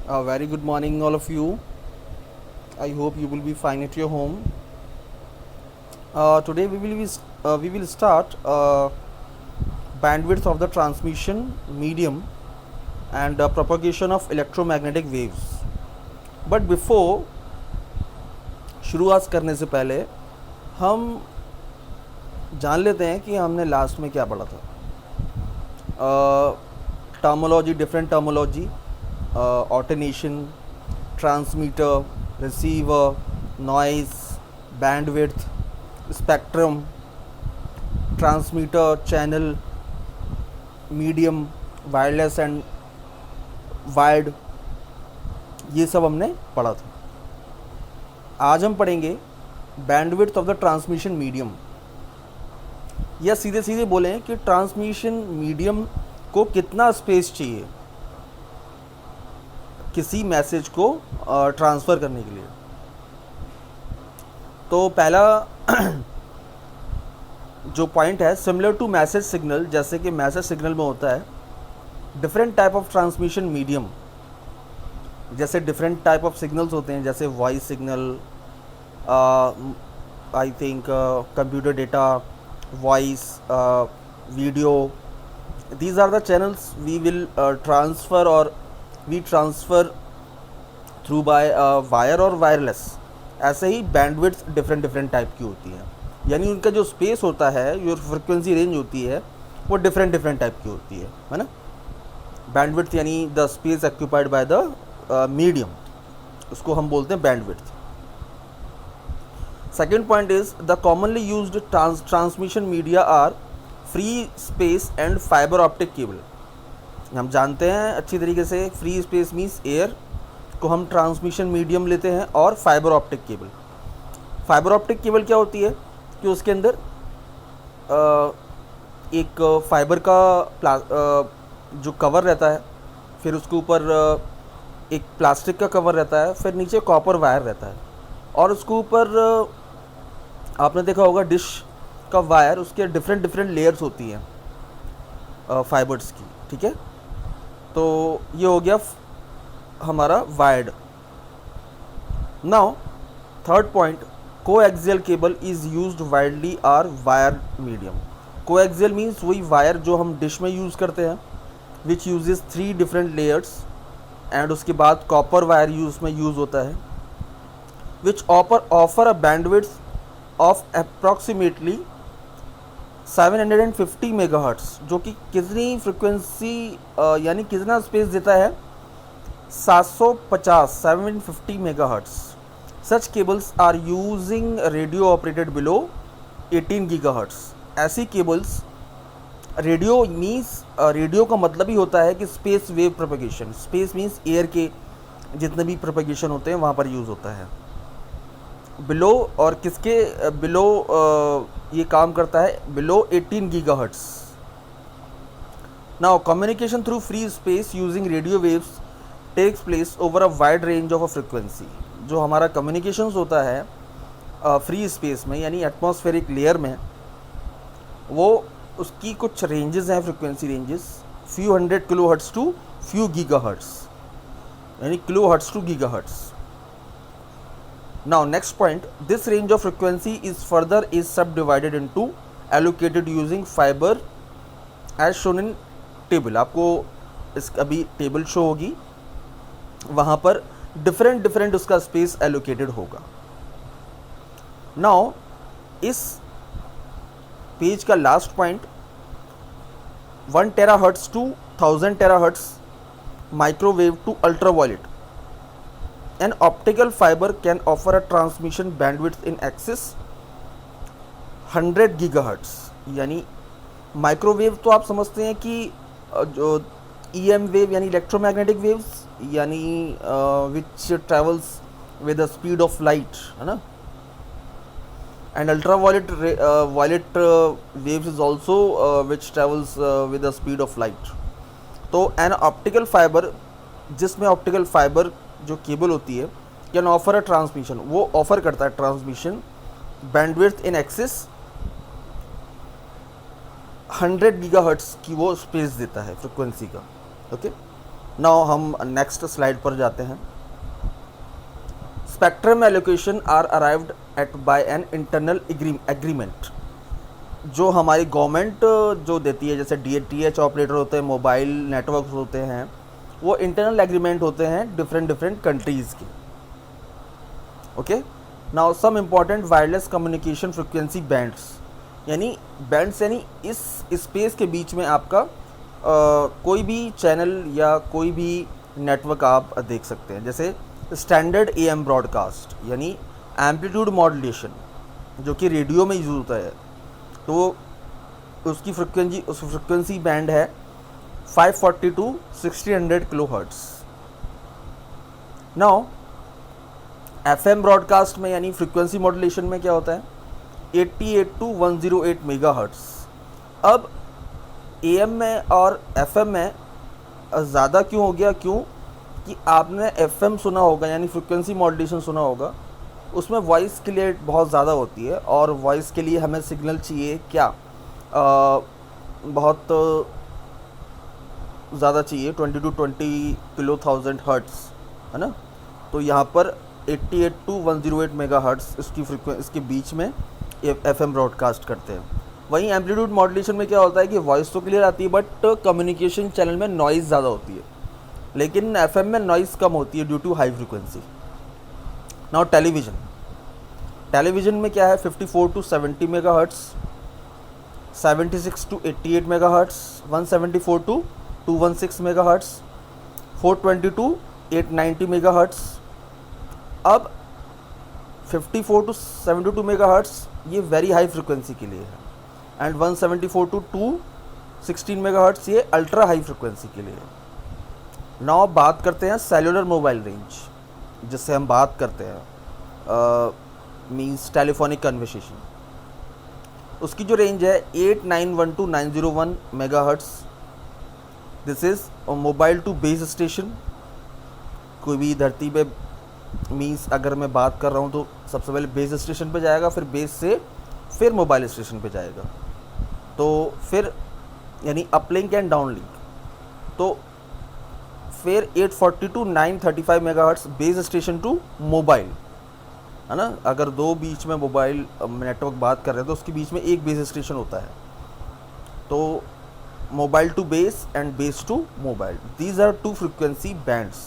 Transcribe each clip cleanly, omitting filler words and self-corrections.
A very good morning, all of you. I hope you will be fine at your home. Today we will start bandwidth of the transmission medium and propagation of electromagnetic waves. But before शुरुआत करने से पहले हम जान लेते हैं कि हमने लास्ट में क्या पढ़ा था. Terminology, different terminology, attenuation, transmitter, receiver, noise, bandwidth, spectrum, transmitter, channel, medium, wireless and wired, ये सब हमने पढ़ा था. आज हम पढ़ेंगे bandwidth of the transmission medium. या सीधे सीधे बोलें कि ट्रांसमिशन मीडियम को कितना स्पेस चाहिए किसी मैसेज को ट्रांसफ़र करने के लिए. तो पहला जो पॉइंट है, सिमिलर टू मैसेज सिग्नल, जैसे कि मैसेज सिग्नल में होता है different type of transmission medium. जैसे डिफरेंट टाइप ऑफ सिग्नल्स होते हैं, जैसे voice signal, I think computer data, voice, video. these are the channels we will transfer or we transfer through by wire और wireless. ऐसे ही bandwidth different different type की होती है, यानी उनका जो स्पेस होता है, जो फ्रिक्वेंसी रेंज होती है, वो डिफरेंट डिफरेंट टाइप की होती है ना. बैंडविड्थ यानी the space occupied by the medium, उसको हम बोलते हैं bandwidth. Second point is the commonly used transmission media are free space and fibre optic cable. हम जानते हैं अच्छी तरीके से, फ्री स्पेस मीन्स एयर को हम ट्रांसमिशन मीडियम लेते हैं, और fibre optic cable. Fibre optic cable क्या होती है कि उसके अंदर एक फाइबर का जो कवर रहता है, फिर उसके ऊपर एक प्लास्टिक का कवर रहता है, फिर नीचे कॉपर वायर रहता है, और उसके ऊपर आपने देखा होगा डिश का वायर, उसके डिफरेंट डिफरेंट लेयर्स होती हैं फाइबर्स की. ठीक है, तो ये हो गया हमारा wired. Now third point, coaxial cable is used widely are wire medium. Coaxial means वही वायर जो हम डिश में यूज़ करते हैं, which uses 3 different layers, and उसके बाद कॉपर वायर में यूज़ होता है, which offer a bandwidth of approximately 750 megahertz, जो कि कितनी फ्रिक्वेंसी यानी कितना स्पेस देता है, 750 megahertz. Such cables are using radio operated below 18 gigahertz. ऐसी केबल्स, रेडियो मीन्स रेडियो का मतलब ही होता है कि space wave propagation. Space means air के जितने भी प्रोपगेशन होते हैं वहाँ पर यूज़ होता है. बिलो, और किसके बिलो ये काम करता है, below 18 gigahertz. Now communication through free space using radio waves takes place over a wide range of a frequency. जो हमारा कम्युनिकेशंस होता है फ्री स्पेस में, यानी एटमॉस्फेरिक लेयर में, वो उसकी कुछ रेंजेस हैं, frequency ranges, few hundred kilohertz to few gigahertz, यानी kilohertz to gigahertz. Now next point, this range of frequency is further is subdivided into allocated using fiber as shown in table. आपको इस अभी table show होगी, वहाँ पर different different उसका space allocated होगा. Now इस पेज का last point, 1 terahertz to 1000 terahertz microwave to ultraviolet. An optical fiber can offer a transmission bandwidth in excess 100 gigahertz. यानी माइक्रोवेव तो आप समझते हैं कि जो EM वेव यानी इलेक्ट्रोमैग्नेटिक वेव्स, यानी which travels with the speed of light, है ना. And ultraviolet violet waves is also which travels with the speed of light. तो एन ऑप्टिकल फाइबर, जिसमें ऑप्टिकल फाइबर जो केबल होती है, कैन ऑफर अ ट्रांसमिशन, वो offer करता है transmission bandwidth in excess 100 gigahertz की वो स्पेस देता है फ्रिक्वेंसी का. ओके, नाउ हम नेक्स्ट स्लाइड पर जाते हैं। Spectrum allocation are arrived at by an internal agreement. जो हमारी गवर्नमेंट जो देती है, जैसे DTH ऑपरेटर होते हैं, मोबाइल नेटवर्क होते हैं, वो इंटरनल एग्रीमेंट होते हैं डिफरेंट कंट्रीज़ के। Okay, now some important wireless communication frequency bands, यानी बैंड्स यानी इस स्पेस के बीच में आपका कोई भी चैनल या कोई भी नेटवर्क आप देख सकते हैं। जैसे स्टैंडर्ड AM ब्रॉडकास्ट यानी एम्पलीट्यूड मॉड्यूलेशन, जो कि रेडियो में यूज होता है, तो उसकी फ्रिक्वेंसी बैंड है 540 to 1600 kilohertz. Now FM broadcast में यानी फ्रिक्वेंसी मॉड्यूलेशन में क्या होता है, 88 to 108 मेगाहर्ट्ज़। अब AM में और FM में ज़्यादा क्यों हो गया, क्यों कि आपने FM सुना होगा यानी फ्रिक्वेंसी मॉड्यूलेशन सुना होगा, उसमें वॉइस क्लियर बहुत ज़्यादा होती है, और वॉइस के लिए हमें सिग्नल चाहिए क्या, बहुत ज़्यादा चाहिए, 20 to 20 किलो हर्ट्ज़, है ना। तो यहाँ पर 88 to 108 मेगाहर्ट्ज़ इसके बीच में FM ब्रॉडकास्ट करते हैं। वहीं एम्पलीट्यूड मॉड्यूलेशन में क्या होता है कि वॉइस तो क्लियर आती है, बट कम्युनिकेशन चैनल में नॉइज़ ज़्यादा होती है, लेकिन FM में नॉइज़ कम होती है due to high frequency. Now television में क्या है, 54 to 70 megahertz, 76 to 88 megahertz, 174 to 216 megahertz, 420 to 890 megahertz. अब 54 to 72 मेगाहर्ट्ज़ ये वेरी हाई फ्रिक्वेंसी के लिए है, एंड 174 to 216 मेगाहर्ट्ज़ ये अल्ट्रा हाई फ्रिक्वेंसी के लिए है। नाउ बात करते हैं सेलुलर मोबाइल रेंज, जिससे हम बात करते हैं मींस टेलीफोनिक कन्वर्सेशन। उसकी जो रेंज है 891 to 901 megahertz. This is mobile to base station. कोई भी धरती पे मींस अगर मैं बात कर रहा हूँ तो सबसे पहले बेस स्टेशन पे जाएगा, फिर बेस से फिर मोबाइल स्टेशन पे जाएगा, तो फिर यानी अपलिंक एंड डाउनलिंक। तो फिर 840 to 935 megahertz base station to mobile, है ना। अगर दो बीच में मोबाइल नेटवर्क बात कर रहे हैं तो उसके बीच में एक बेस स्टेशन होता है, तो mobile to base and base to mobile, these are two frequency bands.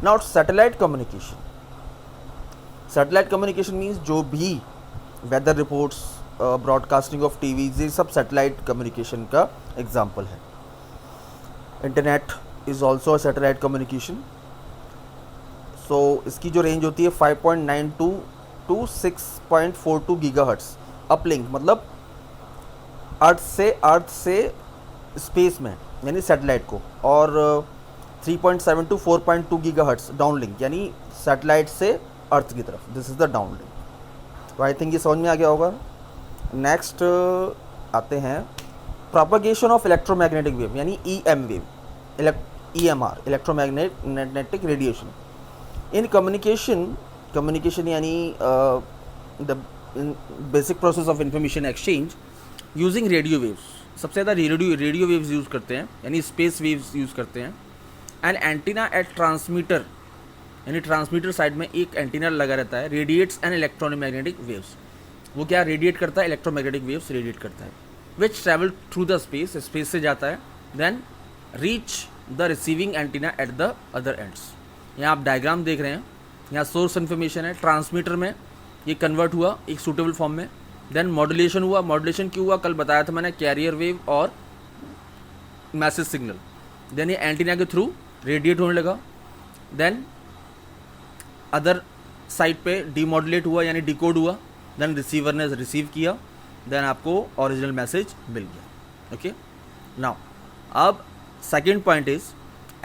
Now satellite communication means जो भी weather reports, broadcasting of TV, ये सब सैटेलाइट कम्युनिकेशन का एग्जाम्पल है। Internet is also satellite communication. So इसकी जो रेंज होती है 5.92 to 6.42 गीगाहर्ट्ज़ अपलिंक, मतलब अर्थ से स्पेस में यानी सैटेलाइट को, और 3.7 to 4.2 गीगाहर्ट्ज़ डाउनलिंक यानी सैटेलाइट से अर्थ की तरफ। This is the downlink. तो आई थिंक ये समझ में आ गया होगा। नेक्स्ट आते हैं प्रोपगेशन ऑफ इलेक्ट्रोमैग्नेटिक वेव यानी EM wave, EMR electromagnetic radiation in communication यानी the basic process of information exchange using radio waves. सबसे ज़्यादा रेडियो वेव्स यूज़ करते हैं यानी स्पेस वेव्स यूज़ करते हैं। एंड एंटीना एट ट्रांसमीटर यानी ट्रांसमीटर साइड में एक एंटीना लगा रहता है, रेडिएट्स एंड इलेक्ट्रोमैग्नेटिक वेव्स। वो क्या रेडिएट करता है, इलेक्ट्रोमैग्नेटिक वेव्स रेडिएट करता है, which travel through the space से जाता है, then reach the receiving antenna at the other ends. यहाँ आप डायग्राम देख रहे हैं, यहाँ सोर्स इन्फॉर्मेशन है, ट्रांसमीटर में ये कन्वर्ट हुआ एक सूटेबल फॉर्म में, देन मॉड्यूलेशन हुआ। मॉड्यूलेशन क्यों हुआ, कल बताया था मैंने, कैरियर वेव और मैसेज सिग्नल। देन ये एंटीना के थ्रू रेडिएट होने लगा, देन अदर साइड पे डीमॉड्यूलेट हुआ यानी डिकोड हुआ, देन रिसीवर ने रिसीव किया, देन आपको ओरिजिनल मैसेज मिल गया। ओके, नाउ अब second point is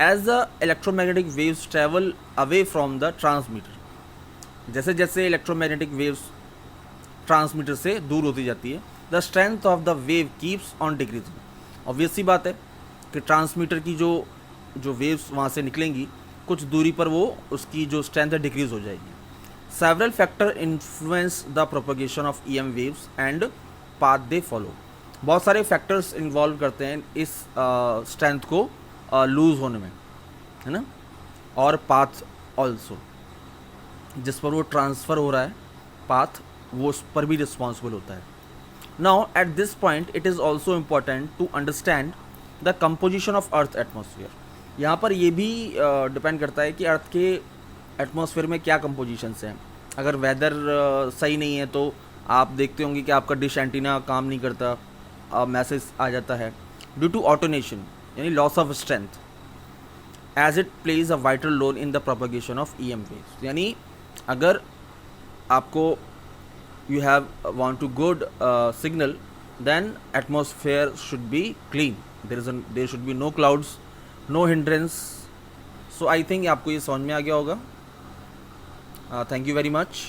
as the electromagnetic waves travel away from the transmitter, जैसे जैसे इलेक्ट्रोमैग्नेटिक वेव्स ट्रांसमीटर से दूर होती जाती है, the strength of the wave keeps on decreasing. Obvious सी बात है कि ट्रांसमीटर की जो वेव्स वहाँ से निकलेंगी कुछ दूरी पर वो उसकी जो स्ट्रेंथ है डिक्रीज हो जाएगी। Several factor influence the propagation of EM waves and path they follow. बहुत सारे फैक्टर्स इन्वॉल्व करते हैं इस स्ट्रेंथ को लूज़ होने में। है ना, और पाथ ऑल्सो, जिस पर वो ट्रांसफ़र हो रहा है पाथ, वो उस पर भी रिस्पॉन्सिबल होता है. Now at this point it is also important to understand the composition of earth atmosphere. यहाँ पर ये भी डिपेंड करता है कि अर्थ के एटमॉस्फेयर में क्या कंपोजिशंस हैं. अगर वेदर सही नहीं है तो आप देखते होंगे कि आपका डिश एंटीना काम नहीं करता, मैसेज आ जाता है ड्यू टू ऑटोनेशन यानी loss of strength, as it plays a vital role in the propagation of EM waves. यानी अगर आपको you have want to good signal, then atmosphere should be clean. There should be no clouds, no hindrance. So I think आपको ये समझ में आ गया होगा. Thank you very much.